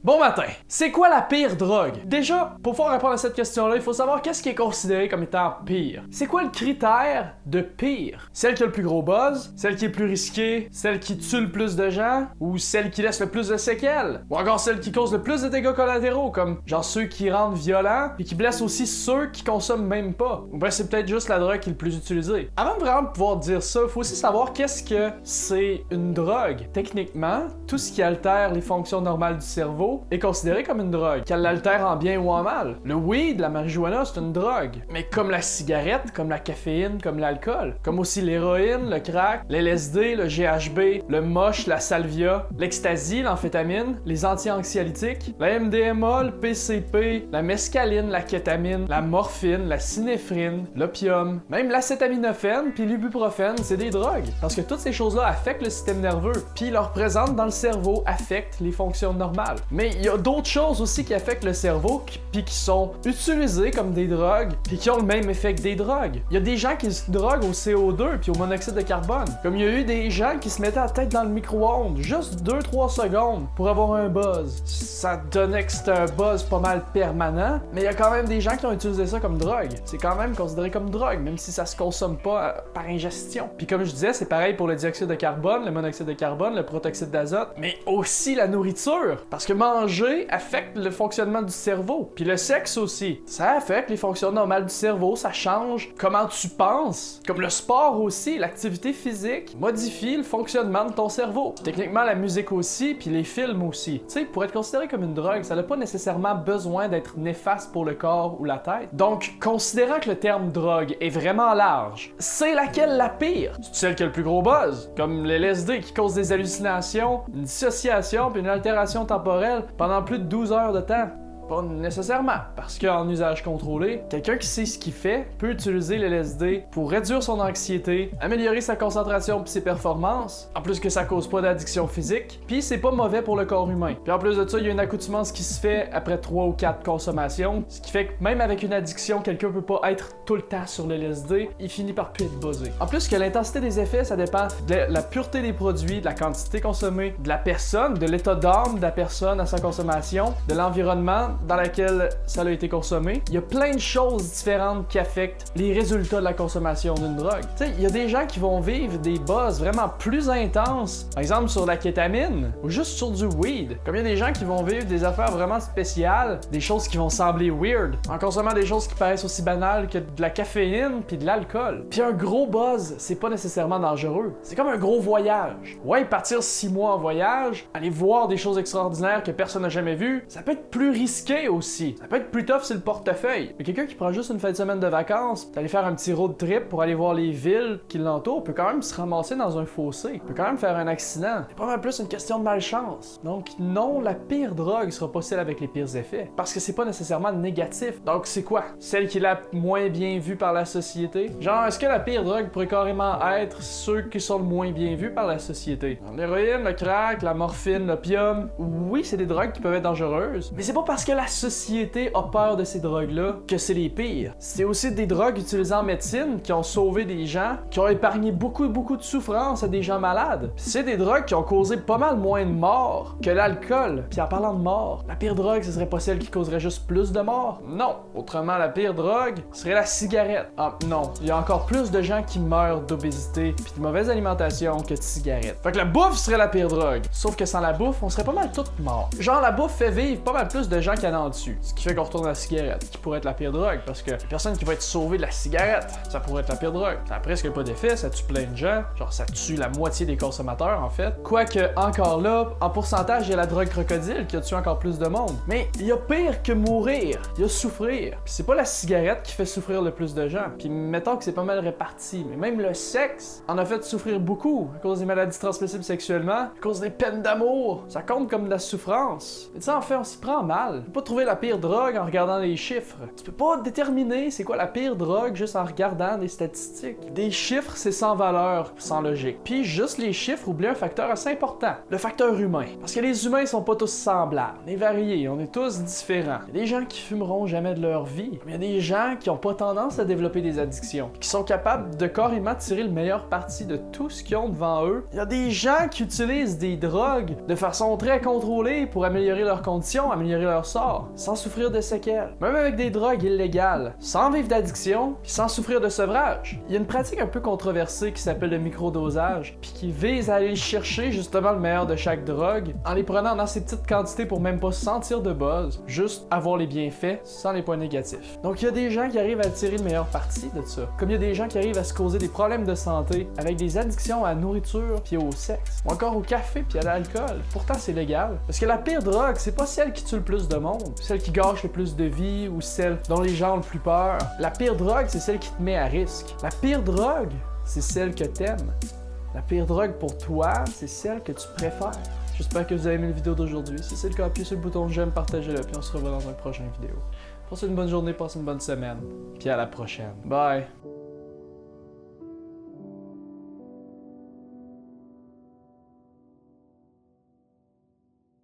Bon matin, c'est quoi la pire drogue? Déjà, pour pouvoir répondre à cette question-là, il faut savoir qu'est-ce qui est considéré comme étant pire. C'est quoi le critère de pire? Celle qui a le plus gros buzz? Celle qui est plus risquée? Celle qui tue le plus de gens? Ou celle qui laisse le plus de séquelles? Ou encore celle qui cause le plus de dégâts collatéraux, comme genre ceux qui rendent violents et qui blessent aussi ceux qui consomment même pas? Ou bien c'est peut-être juste la drogue qui est le plus utilisée. Avant de vraiment pouvoir dire ça, il faut aussi savoir qu'est-ce que c'est une drogue. Techniquement, tout ce qui altère les fonctions normales du cerveau est considéré comme une drogue, qu'elle l'altère en bien ou en mal. Le weed, la marijuana, c'est une drogue. Mais comme la cigarette, comme la caféine, comme l'alcool, comme aussi l'héroïne, le crack, l'LSD, le GHB, le mosh, la salvia, l'ecstasy, l'amphétamine, les anti-anxiolytiques, la MDMA, le PCP, la mescaline, la kétamine, la morphine, la synéphrine, l'opium, même l'acétaminophène puis l'ibuprofène, c'est des drogues. Parce que toutes ces choses-là affectent le système nerveux, puis leur présence dans le cerveau affecte les fonctions normales. Mais il y a d'autres choses aussi qui affectent le cerveau puis qui sont utilisées comme des drogues puis qui ont le même effet que des drogues. Il y a des gens qui se droguent au CO2 puis au monoxyde de carbone. Comme il y a eu des gens qui se mettaient la tête dans le micro-ondes juste 2-3 secondes pour avoir un buzz. Ça donnait que c'était un buzz pas mal permanent, mais il y a quand même des gens qui ont utilisé ça comme drogue. C'est quand même considéré comme drogue, même si ça se consomme pas par ingestion. Puis comme je disais, c'est pareil pour le dioxyde de carbone, le monoxyde de carbone, le protoxyde d'azote, mais aussi la nourriture. Parce que manger affecte le fonctionnement du cerveau. Puis le sexe aussi. Ça affecte les fonctions normales du cerveau, ça change comment tu penses. Comme le sport aussi, l'activité physique modifie le fonctionnement de ton cerveau. Techniquement, la musique aussi, puis les films aussi. Tu sais, pour être considéré comme une drogue, ça n'a pas nécessairement besoin d'être néfaste pour le corps ou la tête. Donc, considérant que le terme drogue est vraiment large, c'est laquelle la pire? C'est celle qui a le plus gros buzz, comme l'LSD qui cause des hallucinations, une dissociation puis une altération temporelle pendant plus de 12 heures de temps. Pas nécessairement, parce qu'en usage contrôlé, quelqu'un qui sait ce qu'il fait peut utiliser l'LSD pour réduire son anxiété, améliorer sa concentration et ses performances, en plus que ça cause pas d'addiction physique, puis c'est pas mauvais pour le corps humain. Puis en plus de ça, il y a une accoutumance qui se fait après 3 ou 4 consommations, ce qui fait que même avec une addiction, quelqu'un peut pas être tout le temps sur l'LSD, il finit par plus être buzzé. En plus que l'intensité des effets, ça dépend de la pureté des produits, de la quantité consommée, de la personne, de l'état d'âme de la personne à sa consommation, de l'environnement dans laquelle ça a été consommé. Il y a plein de choses différentes qui affectent les résultats de la consommation d'une drogue. Tu sais, il y a des gens qui vont vivre des buzz vraiment plus intenses, par exemple sur la kétamine ou juste sur du weed. Comme il y a des gens qui vont vivre des affaires vraiment spéciales, des choses qui vont sembler weird, en consommant des choses qui paraissent aussi banales que de la caféine puis de l'alcool. Puis un gros buzz, c'est pas nécessairement dangereux. C'est comme un gros voyage. Ouais, partir 6 mois en voyage, aller voir des choses extraordinaires que personne n'a jamais vues, ça peut être plus risqué aussi. Ça peut être plus tough sur le portefeuille. Mais quelqu'un qui prend juste une fin de semaine de vacances, d'aller faire un petit road trip pour aller voir les villes qui l'entourent, peut quand même se ramasser dans un fossé. Peut quand même faire un accident. C'est pas mal plus une question de malchance. Donc non, la pire drogue sera pas celle avec les pires effets. Parce que c'est pas nécessairement négatif. Donc c'est quoi? Celle qui est la moins bien vue par la société? Genre, est-ce que la pire drogue pourrait carrément être ceux qui sont le moins bien vus par la société? L'héroïne, le crack, la morphine, l'opium. Oui, c'est des drogues qui peuvent être dangereuses. Mais c'est pas parce que la société a peur de ces drogues-là que c'est les pires. C'est aussi des drogues utilisées en médecine qui ont sauvé des gens, qui ont épargné beaucoup de souffrance à des gens malades. C'est des drogues qui ont causé pas mal moins de morts que l'alcool. Puis en parlant de mort, la pire drogue, ce serait pas celle qui causerait juste plus de morts? Non. Autrement, la pire drogue serait la cigarette. Ah non, il y a encore plus de gens qui meurent d'obésité puis de mauvaise alimentation que de cigarettes. Fait que la bouffe serait la pire drogue. Sauf que sans la bouffe, on serait pas mal tous morts. Genre la bouffe fait vivre pas mal plus de gens qu'il y en a en dessus. Ce qui fait qu'on retourne à la cigarette, qui pourrait être la pire drogue, parce que la personne qui va être sauvée de la cigarette, ça pourrait être la pire drogue. Ça a presque pas d'effet, ça tue plein de gens, genre ça tue la moitié des consommateurs en fait. Quoique, encore là, en pourcentage, il y a la drogue crocodile qui a tué encore plus de monde. Mais il y a pire que mourir, il y a souffrir. Puis c'est pas la cigarette qui fait souffrir le plus de gens, puis mettons que c'est pas mal réparti, mais même le sexe en a fait souffrir beaucoup, à cause des maladies transmissibles sexuellement, à cause des peines d'amour, ça compte comme de la souffrance. Mais tu sais, en fait, on s'y prend mal. peux pas trouver la pire drogue en regardant les chiffres. Tu peux pas déterminer c'est quoi la pire drogue juste en regardant des statistiques. Des chiffres, c'est sans valeur, sans logique. Puis juste les chiffres oublient un facteur assez important, le facteur humain. Parce que les humains sont pas tous semblables, on est variés, on est tous différents. Il y a des gens qui fumeront jamais de leur vie, mais il y a des gens qui ont pas tendance à développer des addictions, qui sont capables de carrément tirer le meilleur parti de tout ce qu'ils ont devant eux. Il y a des gens qui utilisent des drogues de façon très contrôlée pour améliorer leurs conditions, améliorer leur sort, sans souffrir de séquelles. Même avec des drogues illégales, sans vivre d'addiction, puis sans souffrir de sevrage. Il y a une pratique un peu controversée qui s'appelle le microdosage, puis qui vise à aller chercher justement le meilleur de chaque drogue, en les prenant dans ces petites quantités pour même pas se sentir de buzz, juste avoir les bienfaits sans les points négatifs. Donc il y a des gens qui arrivent à tirer le meilleur parti de ça, comme il y a des gens qui arrivent à se causer des problèmes de santé avec des addictions à la nourriture puis au sexe, ou encore au café puis à l'alcool. Pourtant c'est légal, parce que la pire drogue, c'est pas celle qui tue le plus de monde, celle qui gâche le plus de vie ou celle dont les gens ont le plus peur. La pire drogue, c'est celle qui te met à risque. La pire drogue, c'est celle que t'aimes. La pire drogue pour toi, c'est celle que tu préfères. J'espère que vous avez aimé la vidéo d'aujourd'hui. Si c'est le cas, appuyez sur le bouton j'aime, partagez-le, puis on se revoit dans une prochaine vidéo. Passez une bonne journée, passez une bonne semaine, puis à la prochaine. Bye!